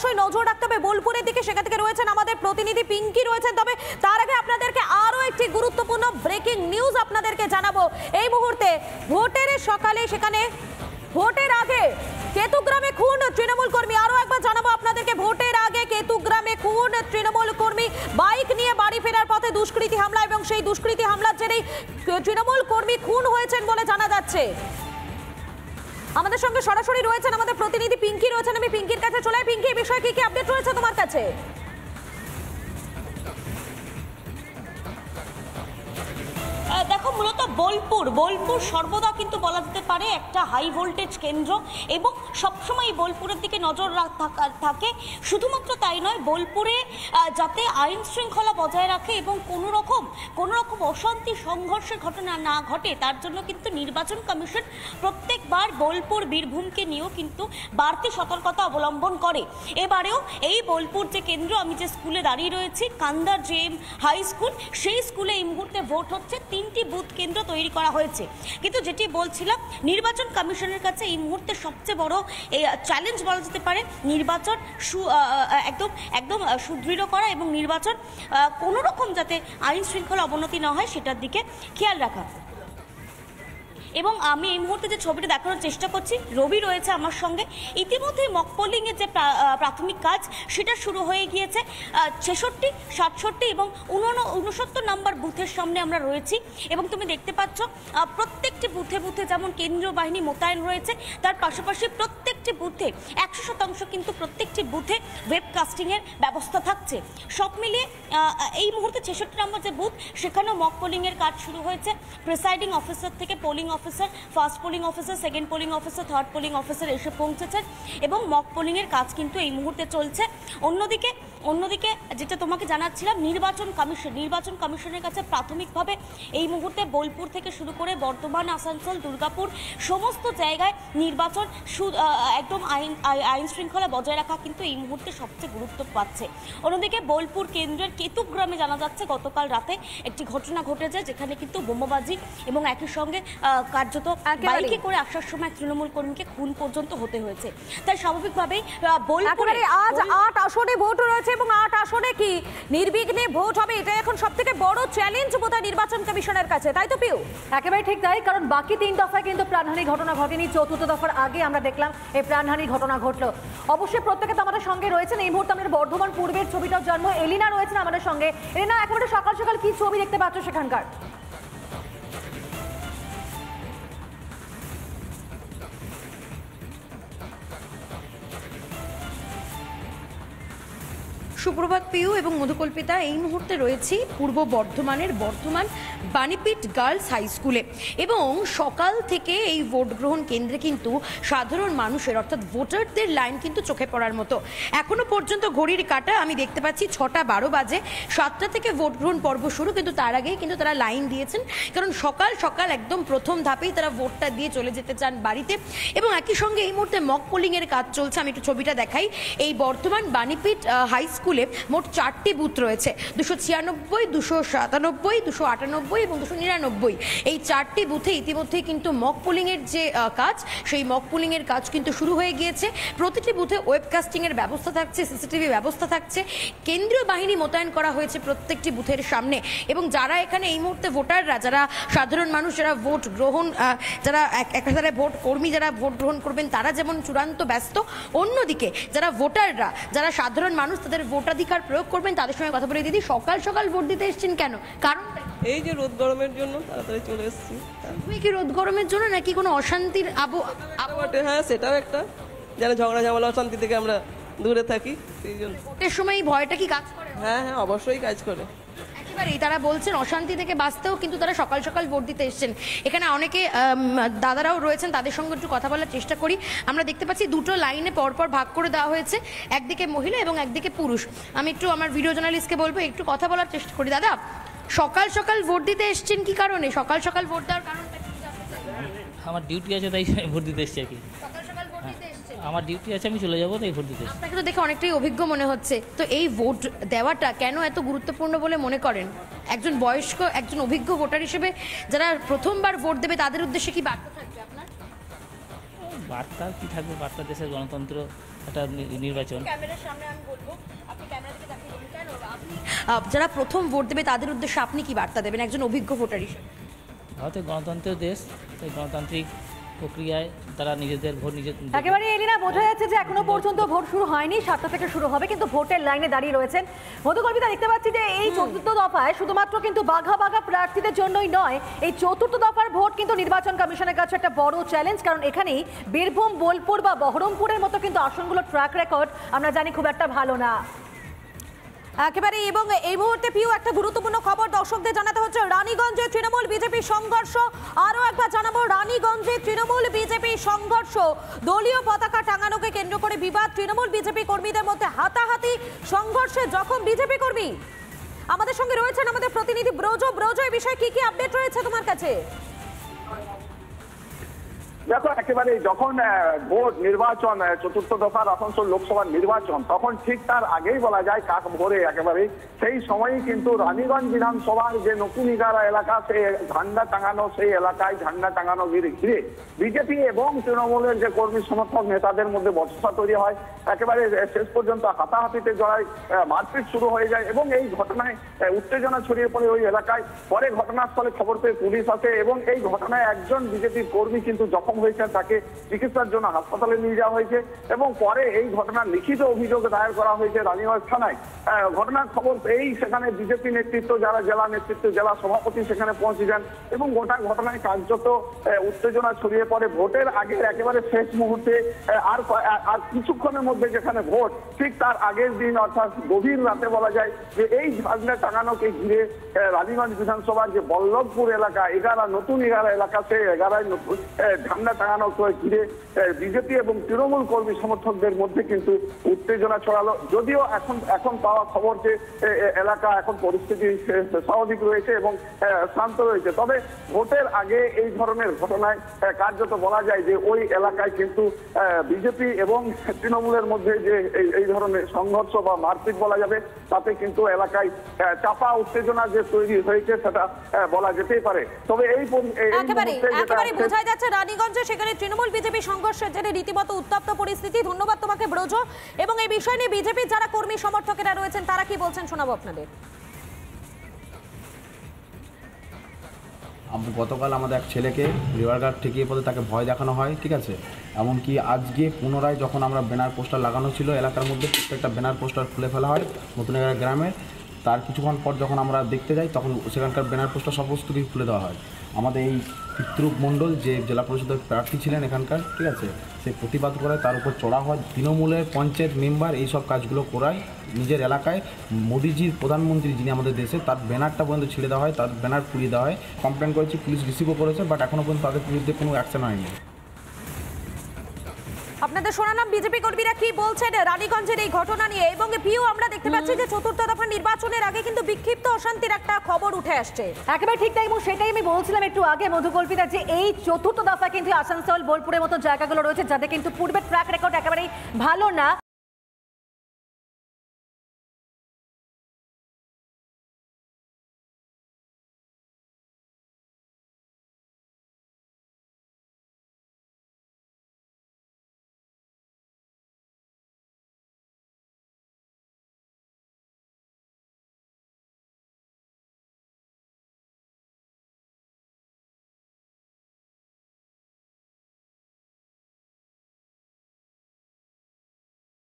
অবশ্যই নজর রাখতে হবে বোলপুরের দিকে। সেখান থেকে রয়েছেন আমাদের প্রতিনিধি পিঙ্কি রয়েছেন। তবে তার আগে আপনাদেরকে আরো একটি গুরুত্বপূর্ণ ব্রেকিং নিউজ আপনাদেরকে জানাবো। এই মুহূর্তে ভোটের সকালে সেখানে ভোটের আগে কেতুগ্রামে খুন তৃণমূল কর্মী। আরো একবার জানাবো আপনাদেরকে, ভোটের আগে কেতুগ্রামে খুন তৃণমূল কর্মী। বাইক নিয়ে বাড়ি ফেরার পথে দুষ্কৃতী হামলা এবং সেই দুষ্কৃতী হামলার জেরেই তৃণমূল কর্মী খুন হয়েছেন বলে জানা যাচ্ছে। আমাদের সঙ্গে সরাসরি রয়েছেন আমাদের প্রতিনিধি পিঙ্কি রয়েছেন। আমি পিঙ্কির কাছে চলে। পিঙ্কি, এই বিষয়ে কি কি আপডেট রয়েছে তোমার কাছে? দেখো, মূলত বোলপুর সর্বদা কিন্তু বলা যেতে পারে একটা হাই ভোল্টেজ কেন্দ্র এবং সবসময় বোলপুরের দিকে নজর থাকে। শুধুমাত্র তাই নয়, বোলপুরে যাতে আইন শৃঙ্খলা বজায় রাখে এবং কোনো রকম অশান্তি সংঘর্ষের ঘটনা না ঘটে তার জন্য কিন্তু নির্বাচন কমিশন প্রত্যেকবার বোলপুর বীরভূমকে নিয়েও কিন্তু বাড়তি সতর্কতা অবলম্বন করে। এবারেও এই বোলপুর যে কেন্দ্র, আমি যে স্কুলে দাঁড়িয়ে রয়েছি কান্দার জেএম হাই স্কুল, সেই স্কুলে এই মুহূর্তে ভোট হচ্ছে। 3টি বুথ কেন্দ্র তৈরি করা হয়েছে। কিন্তু যেটি বলছিলাম, নির্বাচন কমিশনের কাছে এই মুহূর্তে সবচেয়ে বড় চ্যালেঞ্জ বলা যেতে পারে নির্বাচন একদম সুদৃঢ় করা এবং নির্বাচন কোনো রকম যাতে আইন শৃঙ্খলা অবনতি না হয় সেটার দিকে খেয়াল রাখা। এবং আমি এই মুহূর্তে যে ছবিটা দেখানোর চেষ্টা করছি, রবি রয়েছে আমার সঙ্গে। ইতিমধ্যে মক পোলিংয়ের যে প্রাথমিক কাজ সেটা শুরু হয়ে গিয়েছে। 66, 67 এবং 69 নম্বর বুথের সামনে আমরা রয়েছি এবং তুমি দেখতে পাচ্ছ প্রত্যেকটি বুথে যেমন কেন্দ্রীয় বাহিনী মোতায়েন রয়েছে, তার পাশাপাশি প্রত্যেকটি বুথে 100% কিন্তু প্রত্যেকটি বুথে ওয়েবকাস্টিংয়ের ব্যবস্থা থাকছে। সব মিলিয়ে এই মুহূর্তে 66 নম্বর যে বুথ, সেখানেও মক পোলিংয়ের কাজ শুরু হয়েছে। প্রিসাইডিং অফিসার থেকে polling officer, first polling officer, second polling officer, third polling officer এসে পৌঁছেছেন এবং মক পোলিংয়ের কাজ কিন্তু এই মুহূর্তে চলছে। অন্যদিকে যেটা তোমাকে জানাচ্ছিলাম, নির্বাচন কমিশনের কাছে প্রাথমিকভাবে এই মুহূর্তে বোলপুর থেকে শুরু করে বর্ধমান, আসানসোল, দুর্গাপুর সমস্ত জায়গায় নির্বাচন একদম আইন শৃঙ্খলা বজায় রাখা কিন্তু এই মুহূর্তে সবচেয়ে গুরুত্ব পাচ্ছে। অন্যদিকে বোলপুর কেন্দ্রের কেতুগ্রামে জানা যাচ্ছে গতকাল রাতে একটি ঘটনা ঘটেছে, যেখানে কিন্তু বোমাবাজি এবং একই সঙ্গে কার্যত বাইকে করে আসার সময় তৃণমূল কর্মীকে খুন পর্যন্ত হতে হয়েছে। তাই স্বাভাবিকভাবেই বোলপুরে আজ 8 আসনে ভোট রয়েছে এবং 8 আসনে কি নির্বিঘ্নে ভোট হবে, এটা এখন সবথেকে বড় চ্যালেঞ্জ বোধহয় নির্বাচন কমিশনের কাছে, তাই তো পিউ? একেবারে ঠিক তাই, কারণ বাকি 3 দফায় কিন্তু প্রাণহানির ঘটনা ঘটেনি। 4র্থ দফার আগে আমরা দেখলাম এই প্রাণহানির ঘটনা ঘটলো। অবশ্যই প্রত্যেকে তো আমাদের সঙ্গে রয়েছেন। এই মুহূর্তে আমাদের বর্ধমান পূর্বের ছবিটার জন্ম এলিনা রয়েছেন আমাদের সঙ্গে। এলিনা, একেবারে সকাল সকাল কি ছবি দেখতে পাচ্ছ সেখানকার? সুপ্রভাত পিউ এবং মধুকল্পিতা। এই মুহূর্তে রয়েছি পূর্ব বর্ধমানের বর্ধমান বাণীপীঠ গার্লস হাই স্কুলে এবং সকাল থেকে এই ভোট গ্রহণ কেন্দ্রে কিন্তু সাধারণ মানুষের অর্থাৎ ভোটারদের লাইন কিন্তু চোখে পড়ার মতো। এখনো পর্যন্ত ঘড়ির কাঁটা আমি দেখতে পাচ্ছি 6টা 12 বাজে। 7টা থেকে ভোট গ্রহণ পর্ব শুরু, কিন্তু তার আগেই কিন্তু তারা লাইন দিয়েছেন, কারণ সকাল সকাল একদম প্রথম ধাপেই তারা ভোটটা দিয়ে চলে যেতে চান বাড়িতে। এবং একই সঙ্গে এই মুহূর্তে মক পোলিংয়ের কাজ চলছে। আমি একটু ছবিটা দেখাই। এই বর্ধমান বাণীপীঠ হাই স্কুলে মোট 4টি বুথ রয়েছে, 296, 297, 298 এবং 299। এই 4টি বুথে ইতিমধ্যেই কিন্তু মক পোলিংয়ের যে কাজ, সেই মক পোলিংয়ের কাজ কিন্তু শুরু হয়ে গিয়েছে। প্রতিটি বুথে ওয়েবকাস্টিংয়ের ব্যবস্থা থাকছে, সিসিটিভি ব্যবস্থা থাকছে, কেন্দ্রীয় বাহিনী মোতায়েন করা হয়েছে প্রত্যেকটি বুথের সামনে। এবং যারা এখানে এই মুহূর্তে ভোটাররা, যারা সাধারণ মানুষ, যারা ভোট গ্রহণ, যারা একাধারে ভোট কর্মী, যারা ভোট গ্রহণ করবেন, তারা যেমন চূড়ান্ত ব্যস্ত, অন্যদিকে যারা ভোটাররা, যারা সাধারণ মানুষ তাদের ভোটাধিকার প্রয়োগ করবেন, তাদের সঙ্গে কথা বলে। দিদি, সকাল সকাল ভোট দিতে এসেছেন কেন? কারণ এই যে রোদ গরমের জন্য তাড়াতাড়ি চলে এসেছি। তুমি কি রোদ গরমের জন্য নাকি কোনো অশান্তির বটে? হ্যাঁ, সেটাও একটা, যেন ঝগড়া ঝামেলা অশান্তি থেকে আমরা দূরে থাকি, সেই জন্য। ভোটের সময় এই ভয়টা কি কাজ করে? হ্যাঁ, অবশ্যই কাজ করে। একেবারেই তারা বলছেন অশান্তি থেকে বাঁচতেও কিন্তু তারা সকাল সকাল ভোট দিতে এসেছেন। এখানে অনেকে দাদারাও রয়েছেন, তাদের সঙ্গে একটু কথা বলার চেষ্টা করি। আমরা দেখতে পাচ্ছি 2টো লাইনে পরপর ভাগ করে দেওয়া হয়েছে, একদিকে মহিলা এবং একদিকে পুরুষ। আমি একটু আমার ভিডিও জার্নালিস্টকে বলবো একটু কথা বলার চেষ্টা করি। দাদা, সকাল সকাল ভোট দিতে এসেছেন কি কারণে? সকাল সকাল ভোট দেওয়ার কারণটা কি? আমার ডিউটি আছে তাই ভোট দিতে এসেছি আর কি। সকাল সকাল ভোট দিতে এসেছেন? আমার ডিউটি আছে, আমি চলে যাবো তাই ভোট দিতে এসেছি। আপনাকে তো দেখে অনেকটাই অভিজ্ঞ মনে হচ্ছে, তো এই ভোট দেওয়াটা কেন এত গুরুত্বপূর্ণ বলে মনে করেন? একজন বয়স্ক, একজন অভিজ্ঞ ভোটার হিসেবে যারা প্রথমবার ভোট দেবে তাদের উদ্দেশ্যে কি বার্তা থাকবে আপনার? বার্তা কি থাকবে? বার্তা দেশের গণতন্ত্র একটা নির্বাচন। যারা প্রথম ভোট দেবে তাদের উদ্দেশ্যে আপনি কি বার্তা দেবেন একজন অভিজ্ঞ ভোটার হিসেবে? ভারতের গণতন্ত্রের দেশ, তাই গণতান্ত্রিক প্রক্রিয়ায় তারা নিজেদের ভোট একেবারে এলিনা, বোঝা যাচ্ছে যে এখনো পর্যন্ত ভোট শুরু হয়নি, 7টা থেকে শুরু হবে, কিন্তু ভোটের লাইনে দাঁড়িয়ে রয়েছেন। মধুকল্পিতা, দেখতে পাচ্ছি যে এই চতুর্থ দফায় শুধুমাত্র কিন্তু বাঘা বাঘা প্রার্থীদের জন্যই নয়, এই চতুর্থ দফার ভোট কিন্তু নির্বাচন কমিশনের কাছে একটা বড় চ্যালেঞ্জ, কারণ এখানেই বীরভূম, বোলপুর বা বহরমপুরের মতো কিন্তু আসনগুলোর ট্র্যাক রেকর্ড আমরা জানি খুব একটা ভালো না। একেবারে, এবং এই মুহূর্তে পিউ একটা গুরুত্বপূর্ণ খবর দর্শকদের জানাতে হচ্ছে, রানীগঞ্জে তৃণমূল বিজেপি সংঘর্ষ। আরও একবার জানাবো, রানীগঞ্জে তৃণমূল বিজেপি সংঘর্ষ, দলীয় পতাকা টাঙানোকে কেন্দ্র করে বিবাদ, তৃণমূল বিজেপি কর্মীদের মধ্যে হাতাহাতি, সংঘর্ষে জখম বিজেপি কর্মী। আমাদের সঙ্গে রয়েছেন আমাদের প্রতিনিধি ব্রজ। ব্রজ, এই বিষয়ে কি কি আপডেট রয়েছে তোমার কাছে? দেখো, একেবারে যখন ভোট নির্বাচন, চতুর্থ দফার আসানসোল লোকসভার নির্বাচন, তখন ঠিক তার আগেই বলা যায় কাক ভোরে একেবারে সেই সময়ই কিন্তু রানীগঞ্জ বিধানসভার যে নতুন ইগারা এলাকা, সেই ঝান্ডা টাঙানো, সেই এলাকায় ঝান্ডা টাঙানো ঘিরে বিজেপি এবং তৃণমূলের যে কর্মী সমর্থক নেতাদের মধ্যে বচসা তৈরি হয়, একেবারে শেষ পর্যন্ত হাতাহাতিতে জড়ায়, মারপিট শুরু হয়ে যায় এবং এই ঘটনায় উত্তেজনা ছড়িয়ে পড়ে ওই এলাকায়। পরে ঘটনাস্থলে খবর পেয়ে পুলিশ আসে এবং এই ঘটনায় একজন বিজেপির কর্মী কিন্তু জখম হয়েছে, তাকে চিকিৎসার জন্য হাসপাতালে নিয়ে যাওয়া হয়েছে এবং পরে এই ঘটনার লিখিত অভিযোগ দায়ের করা হয়েছে রানীগঞ্জ থানায়। ঘটনার খবর পেয়েই সেখানে বিজেপি নেতৃত্ব, যারা জেলা নেতৃত্ব, জেলা সভাপতি সেখানে পৌঁছে যান এবং গোটা ঘটনায় কার্যত উত্তেজনা ছড়িয়ে পড়ে। ভোটের আগে একেবারে শেষ মুহূর্তে আর কিছুক্ষণের মধ্যে যেখানে ভোট, ঠিক তার আগের দিন অর্থাৎ গভীর রাতে বলা যায় যে এই ঝান্ডা টাঙানোকে ঘিরে রানীগঞ্জ বিধানসভার যে বল্লভপুর এলাকা, নতুন এগারা এলাকা, সেই এগারায় ঝান্ডা টাঙানো ঘিরে বিজেপি এবং তৃণমূল কর্মী সমর্থকদের মধ্যে কিন্তু উত্তেজনা ছড়ালো। যদিও এখন পাওয়া খবর যে এলাকা এখন পরিস্থিতি স্বাভাবিক রয়েছে এবং শান্ত রয়েছে, তবে ভোটের আগে এই ধরনের ঘটনায় কার্যত বলা যায় যে ওই এলাকায় কিন্তু বিজেপি এবং তৃণমূলের মধ্যে যে এই ধরনের সংঘর্ষ বা মারপিট বলা যাবে, তাতে কিন্তু এলাকায় চাপা উত্তেজনা যে তৈরি হয়েছে সেটা বলা যেতেই পারে। তবে একেবারে বোঝা যাচ্ছে রানীগঞ্জে সেখানে তৃণমূল বিজেপি সংঘর্ষের জেরে রীতিমতো উত্তপ্ত পরিস্থিতি। ধন্যবাদ তোমাকে ব্রজ। এবং এই বিষয় নিয়ে বিজেপির যারা কর্মী সমর্থকেরা রয়েছেন তারা কি বলছেন শোনাবো আপনাদের। গতকাল আমাদের এক ছেলেকে রিভারঘাট ঠেকিয়ে পড়ে তাকে ভয় দেখানো হয়, ঠিক আছে। এমনকি আজকে পুনরায় যখন আমরা ব্যানার পোস্টার লাগানো ছিল এলাকার মধ্যে, প্রত্যেকটা ব্যানার পোস্টার খুলে ফেলা হয় নতুন এলাকা গ্রামের। তার কিছুক্ষণ পর যখন আমরা দেখতে যাই তখন সেখানকার ব্যানার পোস্টার সমস্ত কিছু খুলে দেওয়া হয়। আমাদের এই পিতৃপ মণ্ডল যে জেলা পরিষদের প্রার্থী ছিলেন এখানকার, ঠিক আছে, সে প্রতিবাদ করে তার উপর চড়া হয়। তৃণমূলের পঞ্চায়েত মেম্বার এইসব কাজগুলো করায় নিজের এলাকায়। মোদিজির প্রধানমন্ত্রী যিনি আমাদের দেশে, তার ব্যানারটা পর্যন্ত ছিঁড়ে দেওয়া হয়, তার ব্যানার পুড়িয়ে দেওয়া হয়। কমপ্লেন করেছি, পুলিশ রিসিভও করেছে, বাট এখনও পর্যন্ত তাদের বিরুদ্ধে কোনো অ্যাকশন হয়নি। আপনাদের শোনালাম বিজেপি কর্মীরা কি বলছেন রানীগঞ্জের এই ঘটনা নিয়ে। এবং পিউ, আমরা দেখতে পাচ্ছি যে চতুর্থ দফা নির্বাচনের আগে কিন্তু বিক্ষিপ্ত অশান্তির একটা খবর উঠে আসছে। একেবারে ঠিক তাই, এবং সেটাই আমি বলছিলাম একটু আগে মধুকল্পিতা, যে এই চতুর্থ দফা কিন্তু আসানসোল, বোলপুরের মতো জায়গাগুলো রয়েছে যাদের কিন্তু পূর্বের ট্র্যাক রেকর্ড একেবারেই ভালো না।